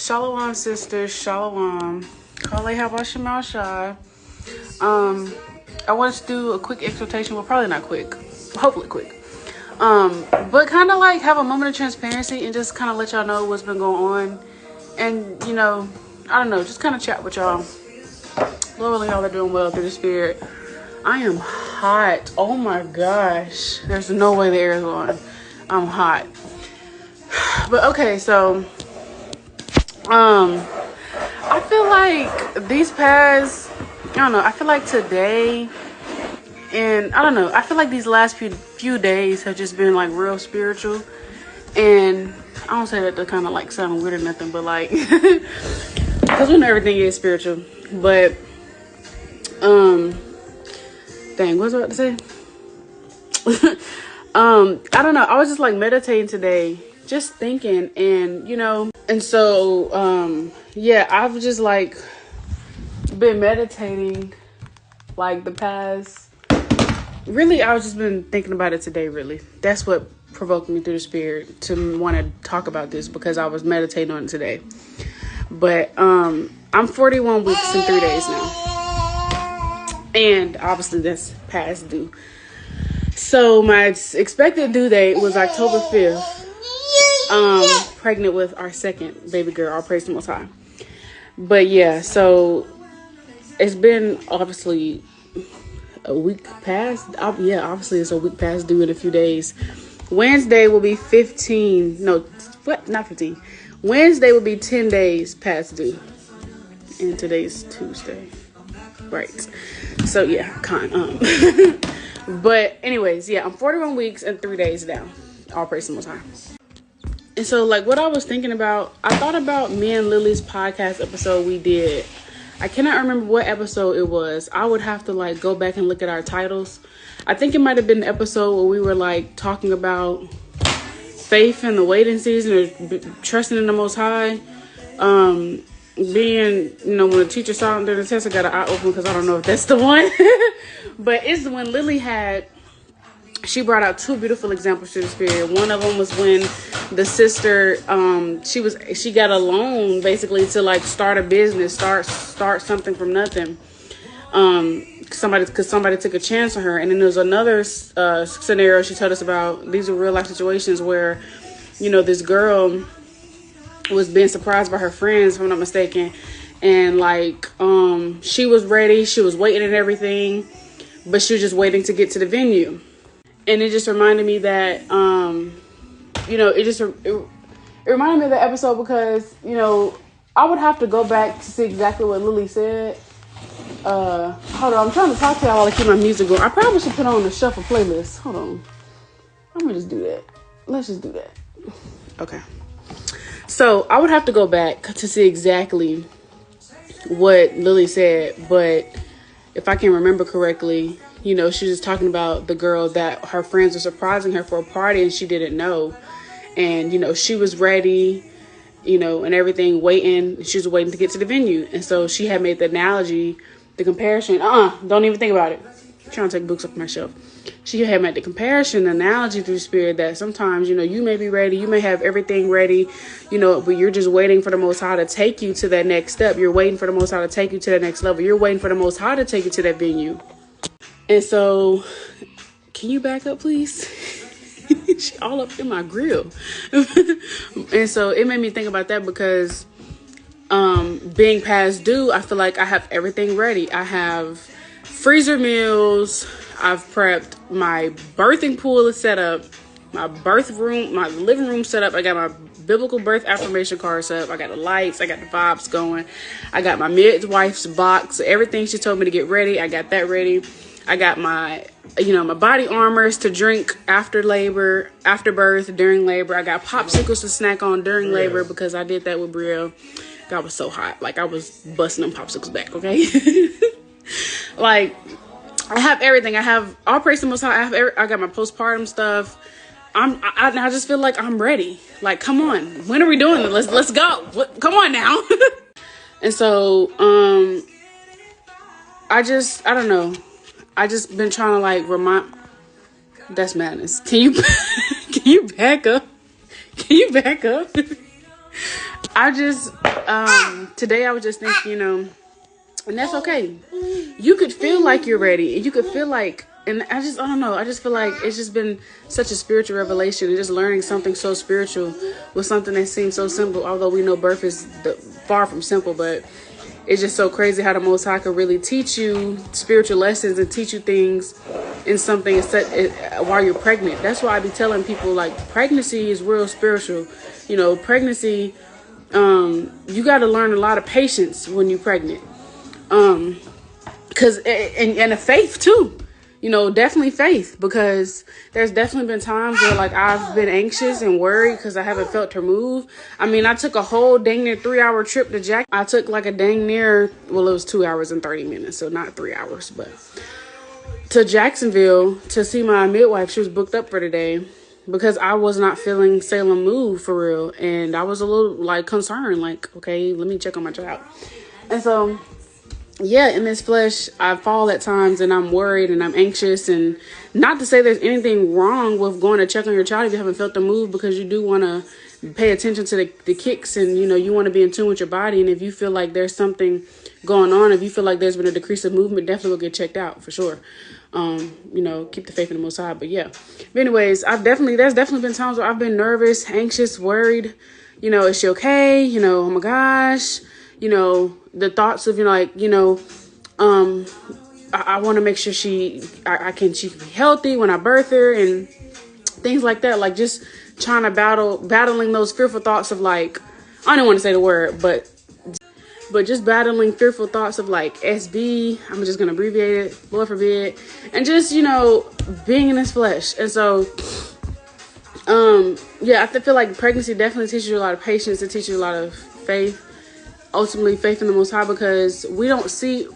Shalom, sisters. Shalom. Kale, how about your mouth shy? I wanted to do a quick exhortation. Well, probably not quick. Hopefully quick. But kind of like have a moment of transparency and just kind of let y'all know what's been going on. And, you know, I don't know, just kind of chat with y'all. Lord, y'all are doing well through the Spirit. I am hot. Oh my gosh. There's no way the air is on. I'm hot. But okay, so I feel like these past, I don't know, I feel like today and I don't know, I feel like these last few days have just been like real spiritual. And I don't say that to kind of like sound weird or nothing, but like because when everything is spiritual. But dang, what was I about to say? I don't know, I was just like meditating today, just thinking, and you know, and so yeah, I've just like been meditating like the past, really I was just been thinking about it today. Really, that's what provoked me through the Spirit to want to talk about this, because I was meditating on it today. But I'm 41 weeks and 3 days now, and obviously that's past due. So my expected due date was October 5th. Pregnant with our second baby girl. All praise the Most High. But yeah, so it's been obviously a week past. Yeah, obviously it's a week past due in a few days. Wednesday will be 15. No, what? Not 15. Wednesday will be 10 days past due. And today's Tuesday. Right. So yeah, but anyways, yeah, I'm 41 weeks and 3 days now. All praise the Most High. And so like what I was thinking about, I thought about me and Lily's podcast episode we did. I cannot remember what episode it was. I would have to like go back and look at our titles. I think it might have been the episode where we were like talking about faith in the waiting season, or trusting in the Most High. Being, you know, when the teacher saw it during the test, I got an eye open because I don't know if that's the one. But it's the one Lily had. She brought out two beautiful examples to the Spirit. One of them was when the sister, she got a loan basically to like start a business, start something from nothing. Somebody took a chance on her. And then there's another scenario she told us about. These are real life situations where, you know, this girl was being surprised by her friends, if I'm not mistaken. And like, she was ready. She was waiting and everything, but she was just waiting to get to the venue. And it just reminded me that, you know, it reminded me of the episode because, you know, I would have to go back to see exactly what Lily said. Hold on, I'm trying to talk to y'all while I keep my music going. I probably should put on the shuffle playlist. Hold on. I'm gonna just do that. Let's just do that. Okay. So I would have to go back to see exactly what Lily said, but if I can remember correctly, you know, she was talking about the girl that her friends were surprising her for a party and she didn't know. And, you know, she was ready, you know, and everything, waiting. She was waiting to get to the venue. And so she had made the analogy, the comparison. Don't even think about it. I'm trying to take books off my shelf. She had made the comparison, the analogy through the Spirit that sometimes, you know, you may be ready. You may have everything ready, you know, but you're just waiting for the Most High to take you to that next step. You're waiting for the Most High to take you to that next level. You're waiting for the Most High to take you to that venue. And so, can you back up, please? She all up in my grill. And so it made me think about that because being past due, I feel like I have everything ready. I have freezer meals. I've prepped. My birthing pool is set up. My birth room, my living room set up. I got my biblical birth affirmation card set up. I got the lights. I got the vibes going. I got my midwife's box. Everything she told me to get ready, I got that ready. I got my, you know, my body armors to drink after labor, after birth, during labor. I got popsicles to snack on during labor because I did that with Brielle. God was so hot. Like, I was busting them popsicles back, okay? Like, I have everything. I have all praise to the Most High. I got my postpartum stuff. I just feel like I'm ready. Like, come on. When are we doing this? Let's go. Come on now. And so, I don't know. I just been trying to like remind. That's madness. Can you back up? Can you back up? I just, today I was just thinking, and that's okay. You could feel like you're ready. You could feel like, and I don't know. I just feel like it's just been such a spiritual revelation, and just learning something so spiritual with something that seems so simple. Although we know birth is far from simple, but it's just so crazy how the Most High could really teach you spiritual lessons and teach you things in something while you're pregnant. That's why I be telling people, like, pregnancy is real spiritual. Pregnancy, you got to learn a lot of patience when you're pregnant. Cause, and a faith too, definitely faith, because there's definitely been times where, like, I've been anxious and worried because I haven't felt her move. I mean, I took a whole dang near 3-hour trip to Jack. I took like a dang near, well, it was 2 hours and 30 minutes. So not 3 hours, but to Jacksonville to see my midwife. She was booked up for today because I was not feeling Salem move for real. And I was a little, like, concerned, like, okay, let me check on my child. And so, yeah, in this flesh, I fall at times and I'm worried and I'm anxious. And not to say there's anything wrong with going to check on your child if you haven't felt the move, because you do want to pay attention to the kicks, and, you want to be in tune with your body. And if you feel like there's something going on, if you feel like there's been a decrease of movement, definitely will get checked out for sure. Keep the faith in the Most High. But yeah, but anyways, there's definitely been times where I've been nervous, anxious, worried. Is she okay? Oh my gosh. The thoughts of, I want to make sure she can be healthy when I birth her, and things like that. Like, just trying to battling those fearful thoughts of, like, I don't want to say the word, but just battling fearful thoughts of, like, SB. I'm just going to abbreviate it, Lord forbid. And just, being in this flesh. And so, I feel like pregnancy definitely teaches you a lot of patience. It teaches you a lot of faith. Ultimately, faith in the Most High, because we don't see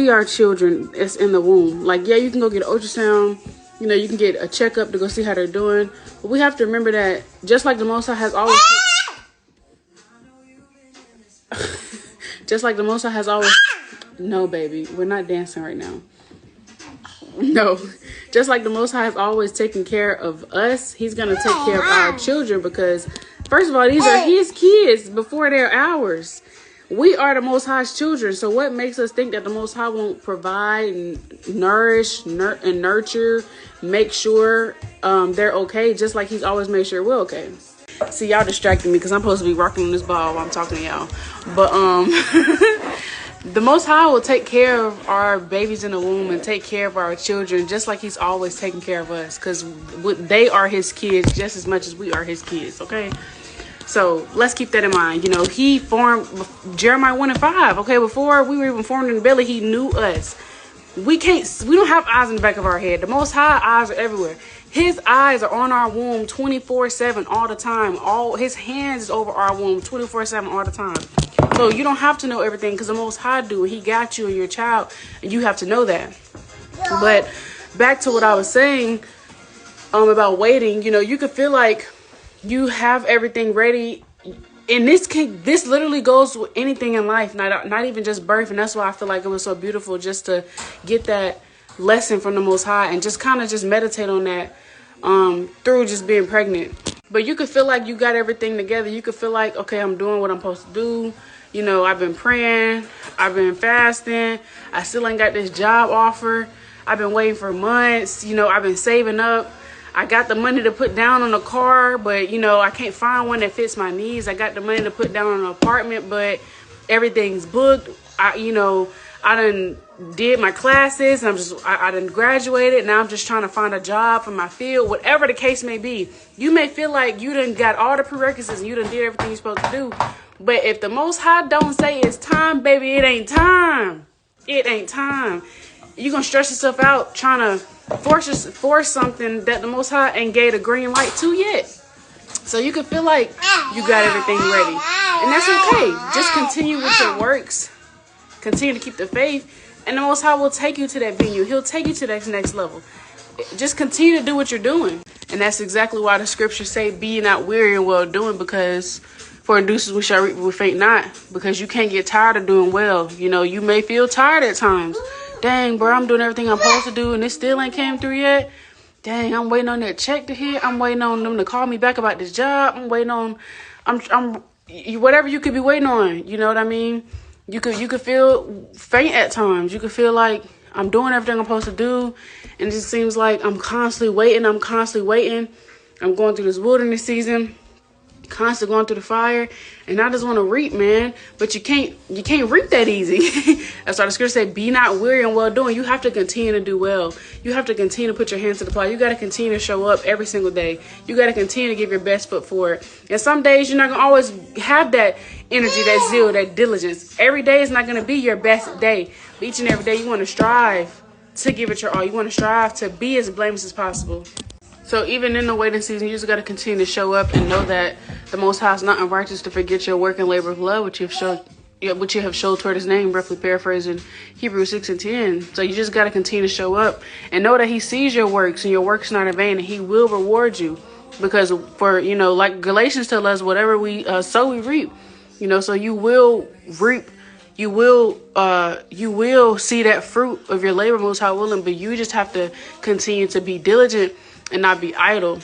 our children as in the womb. Like, yeah, you can go get an ultrasound, you can get a checkup to go see how they're doing, but we have to remember that just like the Most High has always no, baby, we're not dancing right now. No, just like the Most High has always taken care of us, he's going to take care of our children, because first of all, these are his kids before they're ours. We are the Most High's children. So what makes us think that the Most High won't provide and nourish and nurture, make sure they're okay, just like he's always made sure we're okay? See, y'all distracting me because I'm supposed to be rocking on this ball while I'm talking to y'all. But the Most High will take care of our babies in the womb and take care of our children just like he's always taken care of us, because they are his kids just as much as we are his kids, okay? So let's keep that in mind. He formed Jeremiah 1:5. Okay, before we were even formed in the belly, he knew us. We don't have eyes in the back of our head. The Most High eyes are everywhere. His eyes are on our womb 24/7 all the time. His hands is over our womb 24/7 all the time. So you don't have to know everything, because the Most High do. He got you and your child, and you have to know that. But back to what I was saying about waiting. You could feel like you have everything ready, and this literally goes with anything in life, not even just birth. And that's why I feel like it was so beautiful just to get that lesson from the Most High and just kind of just meditate on that through just being pregnant. But you could feel like you got everything together. You could feel like, okay, I'm doing what I'm supposed to do. I've been praying, I've been fasting, I still ain't got this job offer, I've been waiting for months, I've been saving up. I got the money to put down on a car, but, I can't find one that fits my needs. I got the money to put down on an apartment, but everything's booked. I done did my classes. I done graduated. Now I'm just trying to find a job for my field, whatever the case may be. You may feel like you done got all the prerequisites and you done did everything you're supposed to do. But if the Most High don't say it's time, baby, it ain't time. It ain't time. You're going to stress yourself out trying to force something that the Most High ain't gave a green light to yet. So you can feel like you got everything ready. And that's okay. Just continue with your works. Continue to keep the faith. And the Most High will take you to that venue. He'll take you to that next level. Just continue to do what you're doing. And that's exactly why the scriptures say, be not weary in well doing, because for induces we shall reap if we faint not. Because you can't get tired of doing well. You may feel tired at times. Dang, bro, I'm doing everything I'm supposed to do and it still ain't came through yet. dang, I'm waiting on that check to hit. I'm waiting on them to call me back about this job. I'm waiting on, whatever you could be waiting on. You know what I mean? You could feel faint at times. You could feel like I'm doing everything I'm supposed to do, and it just seems like I'm constantly waiting. I'm going through this wilderness season, constantly going through the fire, and I just want to reap, man. But you can't reap that easy. That's why the scripture said, be not weary in well doing. You have to continue to do well. You have to continue to put your hands to the plow. You got to continue to show up every single day. You got to continue to give your best foot forward. And some days you're not going to always have that energy, that zeal, that diligence. Every day is not going to be your best day. But each and every day you want to strive to give it your all. You want to strive to be as blameless as possible. So even in the waiting season, you just got to continue to show up and know that the Most High is not unrighteous to forget your work and labor of love, which you have showed toward his name, roughly paraphrasing Hebrews 6:10. So you just got to continue to show up and know that he sees your works and your work's not in vain, and he will reward you. Because for, like Galatians tell us, whatever we sow, we reap. So you will reap. You will see that fruit of your labor, Most High willing, but you just have to continue to be diligent and not be idle.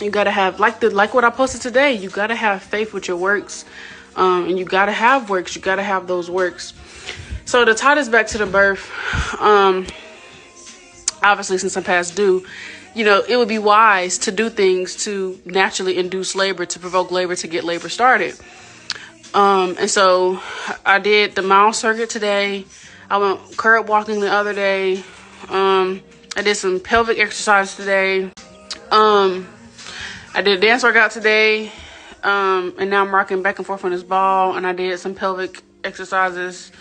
You gotta have like what I posted today. You gotta have faith with your works, and you gotta have works. You gotta have those works. So to tie this back to the birth, obviously since I'm past due, it would be wise to do things to naturally induce labor, to provoke labor, to get labor started. And so I did the mile circuit today. I went curb walking the other day. I did some pelvic exercise today. I did a dance workout today. And now I'm rocking back and forth on this ball. And I did some pelvic exercises.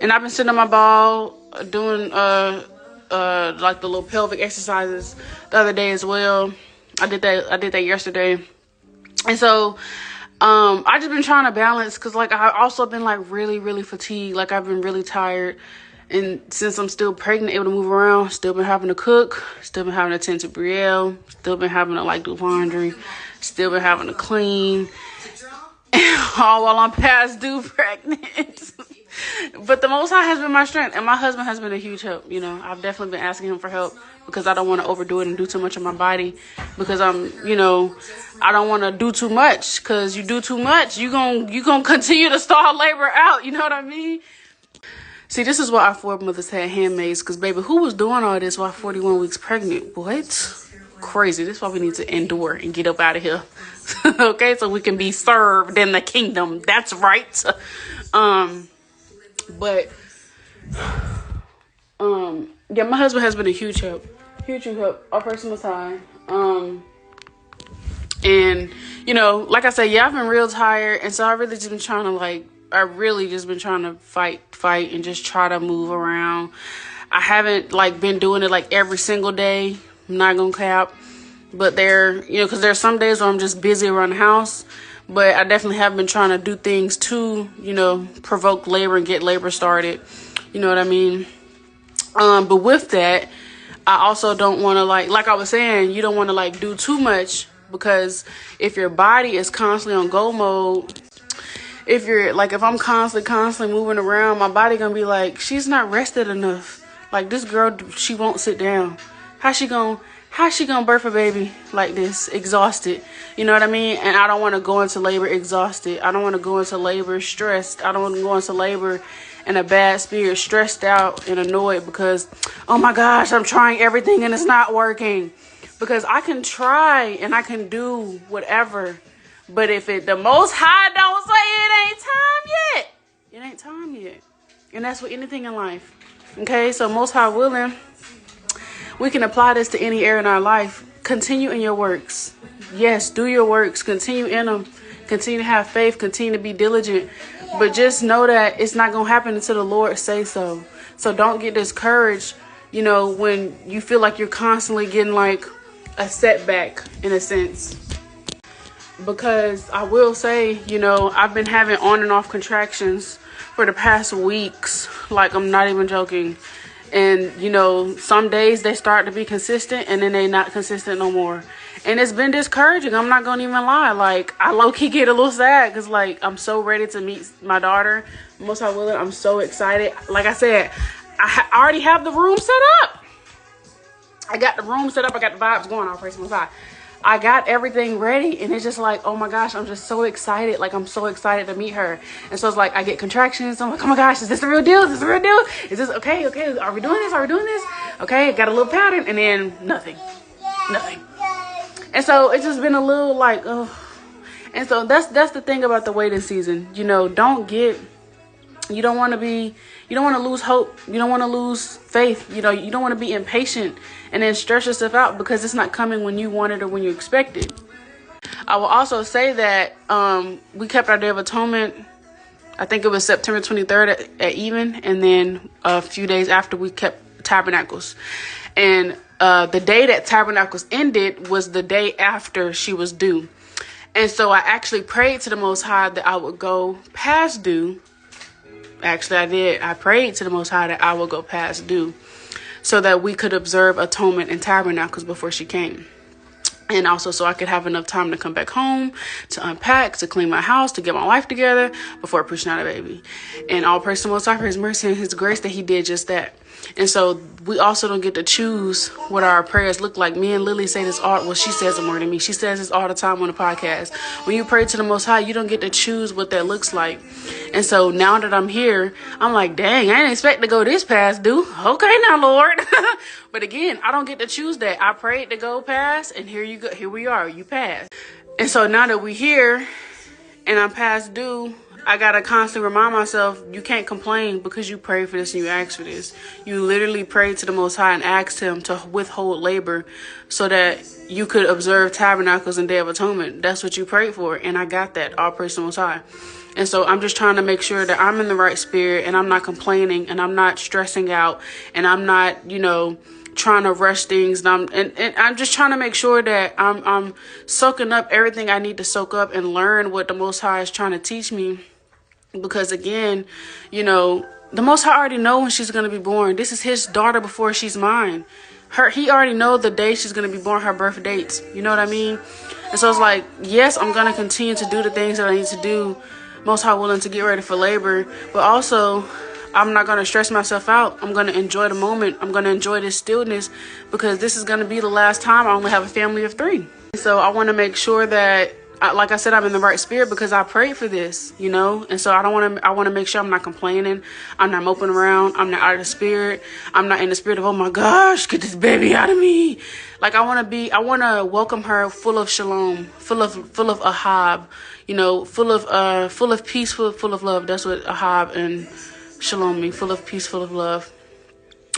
And I've been sitting on my ball doing like the little pelvic exercises the other day as well. I did that yesterday. And so I just been trying to balance, because like I've also been like really, really fatigued. Like I've been really tired. And since I'm still pregnant, able to move around, still been having to cook, still been having to tend to Brielle, still been having to do laundry, still been having to clean, all while I'm past due pregnant. But the Most High has been my strength, and my husband has been a huge help. I've definitely been asking him for help, because I don't want to overdo it and do too much on my body, because I don't want to do too much, because you do too much, you gonna continue to stall labor out. You know what I mean? See, this is why our foremothers had handmaids, because, baby, who was doing all this while 41 weeks pregnant? What? Crazy. This is why we need to endure and get up out of here. Okay? So we can be served in the kingdom. That's right. Yeah, my husband has been a huge help. Huge help. Our person was high. And, like I said, I've been real tired. And so I really just been trying to fight and just try to move around. I haven't been doing it every single day. I'm not gonna cap, but because there's some days where I'm just busy around the house, but I definitely have been trying to do things to, provoke labor and get labor started. You know what I mean? But with that, I also don't want to like I was saying, you don't want to do too much, because if your body is constantly on go mode, if I'm constantly moving around, my body gonna be like, she's not rested enough. Like, this girl, she won't sit down. How she gonna birth a baby like this, exhausted? You know what I mean? And I don't want to go into labor exhausted. I don't want to go into labor stressed. I don't want to go into labor in a bad spirit, stressed out and annoyed because, oh my gosh, I'm trying everything and it's not working. Because I can try and I can do whatever, but if the Most High don't say it ain't time yet. And that's with anything in life. Okay, so Most High willing, we can apply this to any area in our life. Continue in your works. Yes, do your works. Continue in them. Continue to have faith. Continue to be diligent. But just know that it's not going to happen until the Lord say so. So don't get discouraged, when you feel like you're constantly getting a setback in a sense. Because I will say, I've been having on and off contractions for the past weeks. I'm not even joking. And, some days they start to be consistent and then they not consistent no more. And it's been discouraging. I'm not going to even lie. I low-key get a little sad because, I'm so ready to meet my daughter. Most I will. I'm so excited. Like I said, I already have the room set up. I got the room set up. I got the vibes going on. Praise the Most High. I got everything ready, and it's just like, oh my gosh, I'm just so excited. Like, I'm so excited to meet her. And so it's like, I get contractions. I'm like, oh my gosh, is this the real deal? Is this the real deal? Is this okay? Okay, are we doing this? Are we doing this? Okay, got a little pattern, and then nothing. And so it's just been a little like, oh. And so that's the thing about the waiting season. You know, you don't want to lose hope. You don't want to lose faith. You know, you don't want to be impatient and then stress yourself out because it's not coming when you want it or when you expect it. I will also say that we kept our Day of Atonement. I think it was September 23rd at even. And then a few days after, we kept Tabernacles. And the day that Tabernacles ended was the day after she was due. And so I actually prayed to the Most High that I would go past due. Actually, I did. I prayed to the Most High that I would go past due so that we could observe atonement and tabernacles before she came. And also so I could have enough time to come back home, to unpack, to clean my house, to get my life together before pushing out a baby. And all praise to the Most High for His mercy and His grace that He did just that. And so we also don't get to choose what our prayers look like. Me and Lily say this all, well, she says it more than me. She says this all the time on the podcast. When you pray to the Most High, you don't get to choose what that looks like. And so now that I'm here, I'm like, dang, I didn't expect to go this past due. Okay now, Lord. But again, I don't get to choose that. I prayed to go past, and here you go. Here we are. You passed. And so now that we're here and I'm past due, I gotta constantly remind myself, you can't complain because you prayed for this and you asked for this. You literally prayed to the Most High and asked Him to withhold labor so that you could observe Tabernacles and Day of Atonement. That's what you prayed for, and I got that. All praise to the Most High. And so I'm just trying to make sure that I'm in the right spirit, and I'm not complaining, and I'm not stressing out, and I'm not, trying to rush things. And I'm just trying to make sure that I'm soaking up everything I need to soak up and learn what the Most High is trying to teach me. Because again, the Most High already know when she's going to be born. This is His daughter before she's mine. He already know the day she's going to be born, her birth dates. You know what I mean? And so it's like, yes, I'm going to continue to do the things that I need to do, Most High willing, to get ready for labor. But also, I'm not going to stress myself out. I'm going to enjoy the moment. I'm going to enjoy this stillness because this is going to be the last time I only have a family of 3. So I want to make sure that, like I said, I'm in the right spirit because I prayed for this, and so I want to make sure I'm not complaining. I'm not moping around. I'm not out of the spirit. I'm not in the spirit of, oh my gosh, get this baby out of me. Like I want to welcome her full of shalom, full of ahab, full of peace, full of love. That's what ahab and shalom mean, full of peace, full of love.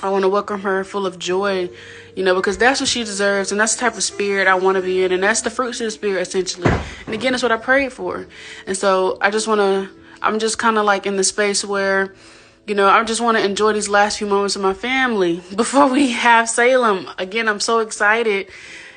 I want to welcome her full of joy, because that's what she deserves. And that's the type of spirit I want to be in. And that's the fruits of the spirit, essentially. And again, that's what I prayed for. And so I'm just kind of like in the space where, I just want to enjoy these last few moments with my family before we have Salem. Again, I'm so excited,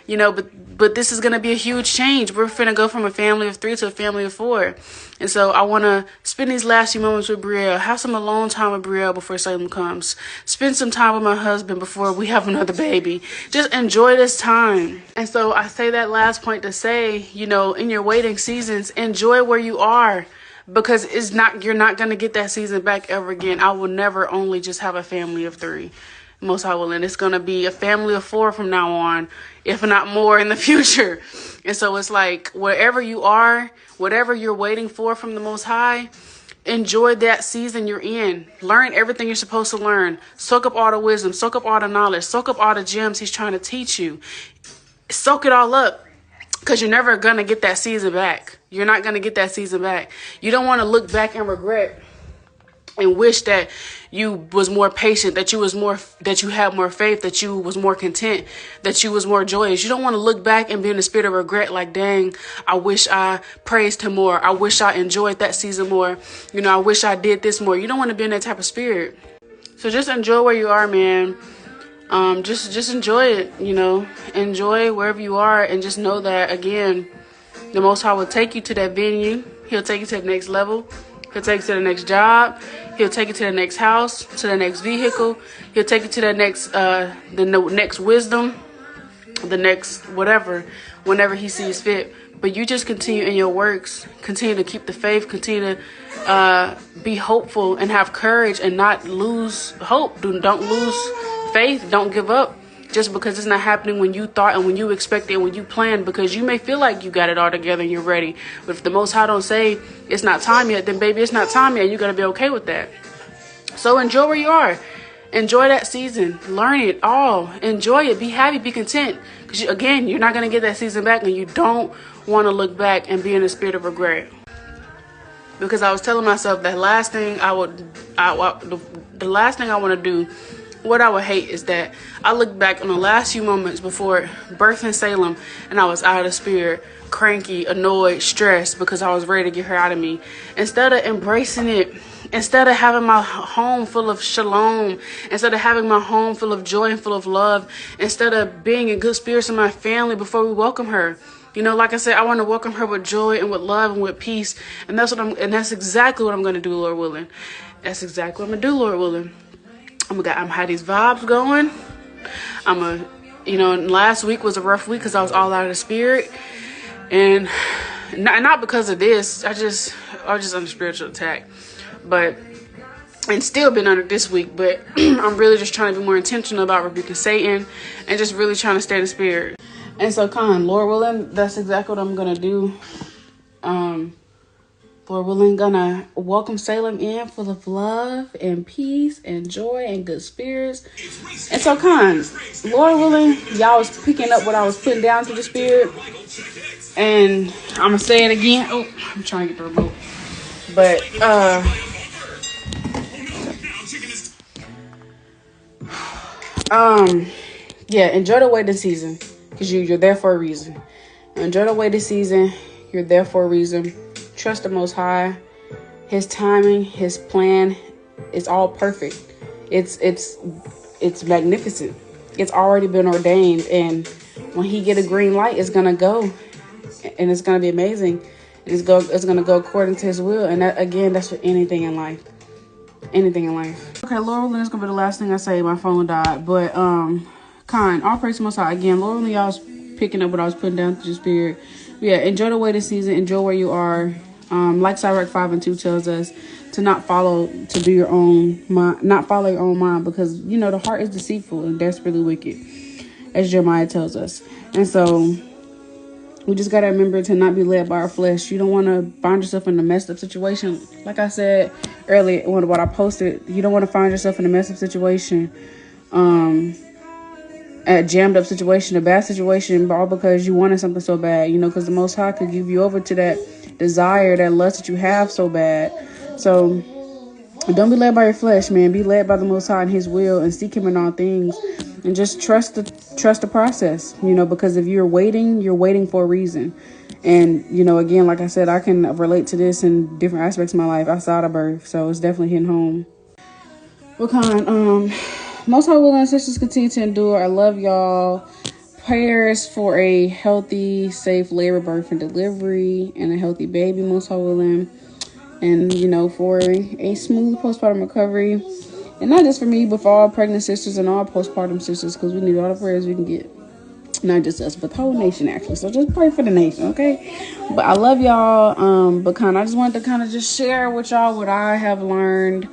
but this is going to be a huge change. We're finna go from a family of 3 to a family of 4. And so I want to spend these last few moments with Brielle, have some alone time with Brielle before Salem comes, spend some time with my husband before we have another baby. Just enjoy this time. And so I say that last point to say, in your waiting seasons, enjoy where you are, because you're not going to get that season back ever again. I will never only just have a family of 3. Most High willing, it's going to be a family of 4 from now on, if not more in the future. And so it's like, wherever you are, whatever you're waiting for from the Most High, enjoy that season you're in. Learn everything you're supposed to learn. Soak up all the wisdom, soak up all the knowledge, soak up all the gems He's trying to teach you. Soak it all up, because you're never going to get that season back. You're not going to get that season back. You don't want to look back and regret and wish that you was more patient, that you had more faith, that you was more content, that you was more joyous. You don't want to look back and be in the spirit of regret like, dang, I wish I praised Him more. I wish I enjoyed that season more. I wish I did this more. You don't want to be in that type of spirit. So just enjoy where you are, man. Just enjoy it, enjoy wherever you are, and just know that, again, the Most High will take you to that venue. He'll take you to the next level. He'll take you to the next job. He'll take you to the next house, to the next vehicle. He'll take you to the next wisdom, the next whatever, whenever He sees fit. But you just continue in your works, continue to keep the faith, continue to be hopeful and have courage and not lose hope. Don't lose faith. Don't give up. just because it's not happening when you thought and when you expected and when you planned, because you may feel like you got it all together and you're ready. But if the Most High don't say it's not time yet, then baby, it's not time yet. You got to be okay with that. So enjoy where you are. Enjoy that season. Learn it all. Enjoy it. Be happy. Be content. Because again, you're not going to get that season back, and you don't want to look back and be in a spirit of regret. Because I was telling myself that the last thing I want to do, what I would hate is that I look back on the last few moments before birth in Salem, and I was out of spirit, cranky, annoyed, stressed because I was ready to get her out of me. Instead of embracing it, instead of having my home full of shalom, instead of having my home full of joy and full of love, instead of being in good spirits in my family before we welcome her. You know, like I said, I want to welcome her with joy and with love and with peace. And that's exactly what I'm going to do, Lord willing. That's exactly what I'm going to do, Lord willing. I'm have these vibes going. Last week was a rough week because I was all out of the spirit. And not because of this. I was just under spiritual attack. And still been under this week. But I'm really just trying to be more intentional about rebuking Satan and just really trying to stay in the spirit. And so, Lord willing, that's exactly what I'm going to do. Lord willing, gonna welcome Salem in full of love and peace and joy and good spirits. And so, Lord willing, y'all was picking up what I was putting down to the spirit. And I'm going to say it again. Oh, I'm trying to get the remote. But, yeah, enjoy the waiting season. Because you're there for a reason. Enjoy the waiting season. You're there for a reason. Trust the Most High. His timing, His plan is all perfect. It's magnificent. It's already been ordained. And when He get a green light, it's going to go. And it's going to be amazing. And it's going to go according to His will. And that, again, that's for anything in life. Anything in life. Okay, Lord, that's going to be the last thing I say. My phone died. But, all praise to Most High. Again, Lord, only y'all was picking up what I was putting down to the spirit. Yeah, enjoy the waiting season. Enjoy where you are. Like Sirach 5:2 tells us, to not follow your own mind, because the heart is deceitful and desperately wicked, as Jeremiah tells us. And so we just gotta remember to not be led by our flesh. You don't want to find yourself in a messed up situation. Like I said earlier, what I posted, you don't want to find yourself in a messed up situation. A jammed up situation, a bad situation, all because you wanted something so bad, because the Most High could give you over to that desire, that lust that you have so bad. So don't be led by your flesh, man. Be led by the Most High and His will, and seek Him in all things, and just trust the process, because if you're waiting for a reason. And, again, like I said, I can relate to this in different aspects of my life outside of birth. So it's definitely hitting home. Well, Most High willing, sisters continue to endure. I love y'all. Prayers for a healthy, safe labor, birth, and delivery, and a healthy baby, Most High willing. And, for a smooth postpartum recovery. And not just for me, but for all pregnant sisters and all postpartum sisters, because we need all the prayers we can get. Not just us, but the whole nation, actually. So just pray for the nation, okay? But I love y'all. But I just wanted to just share with y'all what I have learned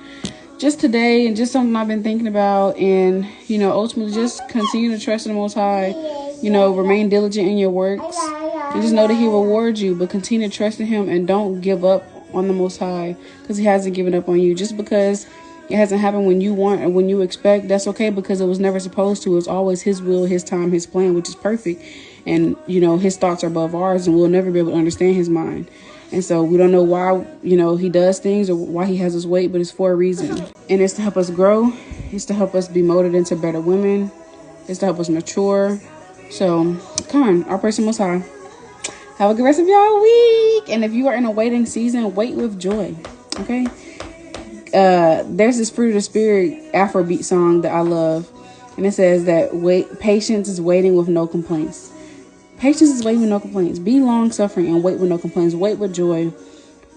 just today, and just something I've been thinking about. And, ultimately just continue to trust in the Most High. Remain diligent in your works. And just know that He rewards you. But continue to trust in Him, and don't give up on the Most High, because He hasn't given up on you. Just because it hasn't happened when you want or when you expect, that's okay, because it was never supposed to. It's always His will, His time, His plan, which is perfect. And, His thoughts are above ours, and we'll never be able to understand His mind. And so we don't know why, He does things or why He has us wait, but it's for a reason. And it's to help us grow. It's to help us be molded into better women. It's to help us mature. So, our person Most High. Have a good rest of y'all week. And if you are in a waiting season, wait with joy. Okay? There's this Fruit of the Spirit Afrobeat song that I love. And it says that patience is waiting with no complaints. Patience is waiting with no complaints. Be long-suffering and wait with no complaints. Wait with joy.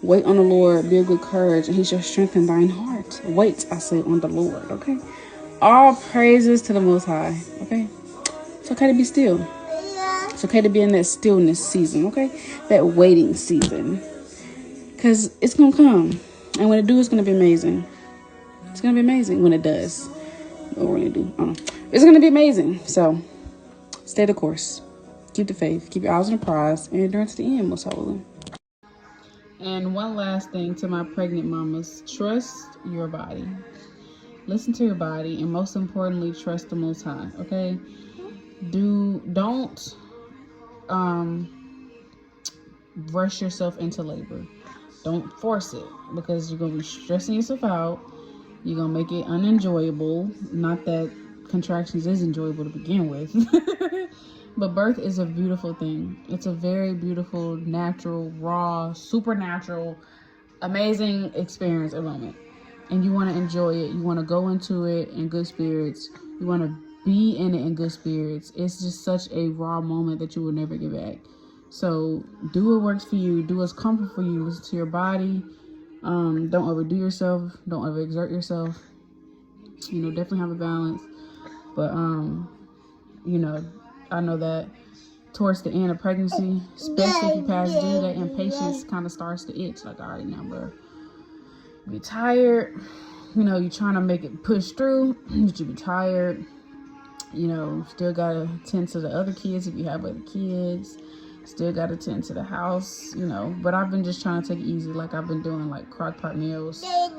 Wait on the Lord. Be of good courage, and He shall strengthen thine heart. Wait, I say, on the Lord, okay? All praises to the Most High, okay? It's okay to be still. It's okay to be in that stillness season, okay? That waiting season. Because it's going to come. And when it do, it's going to be amazing. It's going to be amazing when it does. What we're gonna do, I don't know. It's gonna be amazing. So stay the course, keep the faith, keep your eyes on the prize, and endure to the end, most hopefully. And one last thing to my pregnant mamas: trust your body. Listen to your body, and most importantly, trust the Most High. Okay? Don't rush yourself into labor. Don't force it, because you're gonna be stressing yourself out. You're gonna make it unenjoyable. Not that contractions is enjoyable to begin with. But birth is a beautiful thing. It's a very beautiful, natural, raw, supernatural, amazing experience or moment. And you want to enjoy it. You want to go into it in good spirits. You want to be in it in good spirits. It's just such a raw moment that you will never get back. So do what works for you. Do what's comfortable for you. Listen to your body. Don't overdo yourself. Don't overexert yourself. Definitely have a balance. But, I know that towards the end of pregnancy, especially if you pass due, that impatience kind of starts to itch. Like, all right, now, bro, be tired. You're trying to make it push through, but you be tired. Still gotta tend to the other kids if you have other kids. Still gotta tend to the house, But I've been just trying to take it easy. Like, I've been doing like crock pot meals. I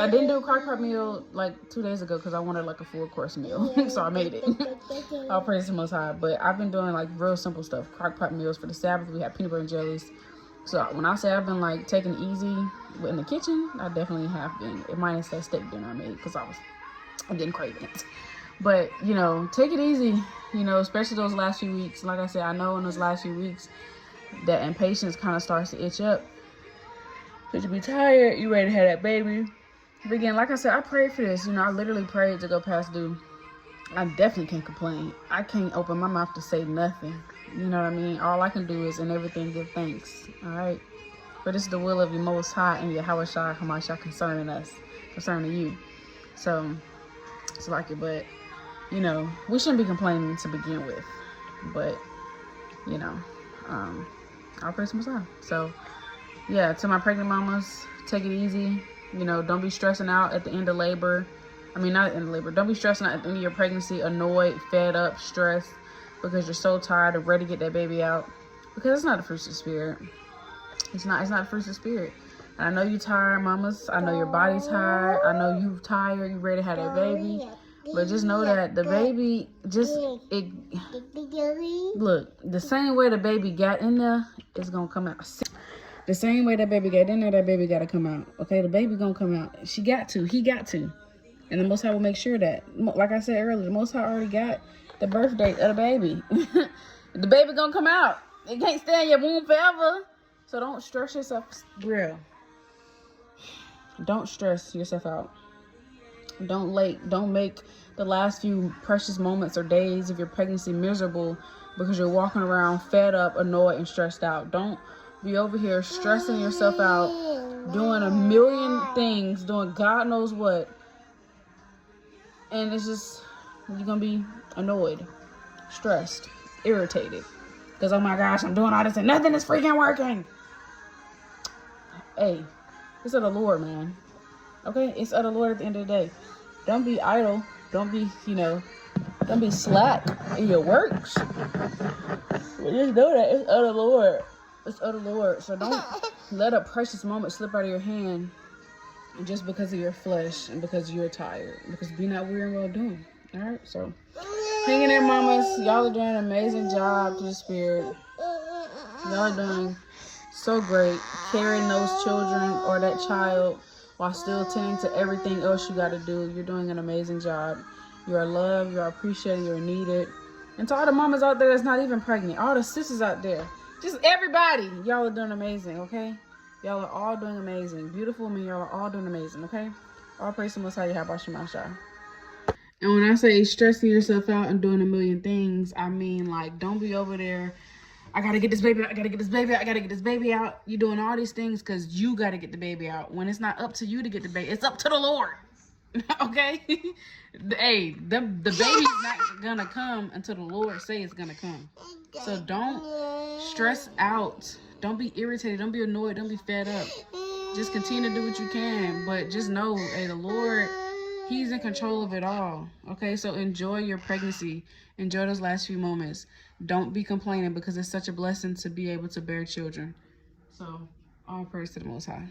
didn't do a crock pot meal like 2 days ago because I wanted like a full course meal. So I made it. I'll praise the Most High. But I've been doing like real simple stuff. Crock pot meals for the Sabbath. We have peanut butter and jellies. So when I say I've been like taking it easy in the kitchen, I definitely have been. Minus that steak dinner I made because I'm getting cravings. But, take it easy, especially those last few weeks. Like I said, I know in those last few weeks that impatience kind of starts to itch up. Because you be tired, you ready to have that baby. But again, like I said, I prayed for this. I literally prayed to go past due. I definitely can't complain. I can't open my mouth to say nothing. You know what I mean? All I can do is in everything give thanks. All right? For this is the will of your Most High and Yahweh Shai Hamashiach concerning us, concerning you. So, it's like it, but... we shouldn't be complaining to begin with, but, I'll praise the Most High. So, yeah, to my pregnant mamas, take it easy. Don't be stressing out at the end of labor. I mean, not at the end of labor. Don't be stressing out at the end of your pregnancy, annoyed, fed up, stressed, because you're so tired and ready to get that baby out. Because it's not the fruits of the Spirit. It's not the fruits of the Spirit. And I know you're tired, mamas. I know your body's tired. I know you're tired. You're ready to have that baby. But just know that the baby look, the same way the baby got in there is going to come out. The same way that baby got in there, that baby got to come out. Okay, the baby going to come out. He got to. And the Most High will make sure that, like I said earlier, the Most High already got the birth date of the baby. The baby going to come out. It can't stay in your womb forever. So don't stress yourself, real. Don't stress yourself out. Don't make the last few precious moments or days of your pregnancy miserable because you're walking around fed up, annoyed, and stressed out. Don't be over here stressing yourself out, doing a million things, doing God knows what. And it's just, you're going to be annoyed, stressed, irritated. Because, oh my gosh, I'm doing all this and nothing is freaking working. Hey, it's of the Lord, man. Okay, it's of the Lord at the end of the day. Don't be idle. Don't be, don't be slack in your works. But just know that it's of the Lord. It's of the Lord. So don't let a precious moment slip out of your hand just because of your flesh and because you're tired. Because be not weary in well doing. All right, so hang in there, mamas. Y'all are doing an amazing job to the Spirit. Y'all are doing so great carrying those children or that child while still tending to everything else you got to do. You're doing an amazing job. You are loved, you are appreciated, you are needed. And to all the mamas out there that's not even pregnant, all the sisters out there, just everybody, y'all are doing amazing, okay? Y'all are all doing amazing. Beautiful women, y'all are all doing amazing, okay? All praise to Most High Yahweh Shemashah. And when I say stressing yourself out and doing a million things, I mean, like, don't be over there, I gotta get this baby out, I gotta get this baby out, I gotta get this baby out. You're doing all these things because you gotta get the baby out. When it's not up to you to get the baby, it's up to the Lord. Okay? Hey, the baby's not gonna come until the Lord says it's gonna come. So don't stress out. Don't be irritated. Don't be annoyed. Don't be fed up. Just continue to do what you can. But just know, hey, the Lord He's in control of it all. Okay, so enjoy your pregnancy. Enjoy those last few moments. Don't be complaining, because it's such a blessing to be able to bear children. So all praise to the Most High.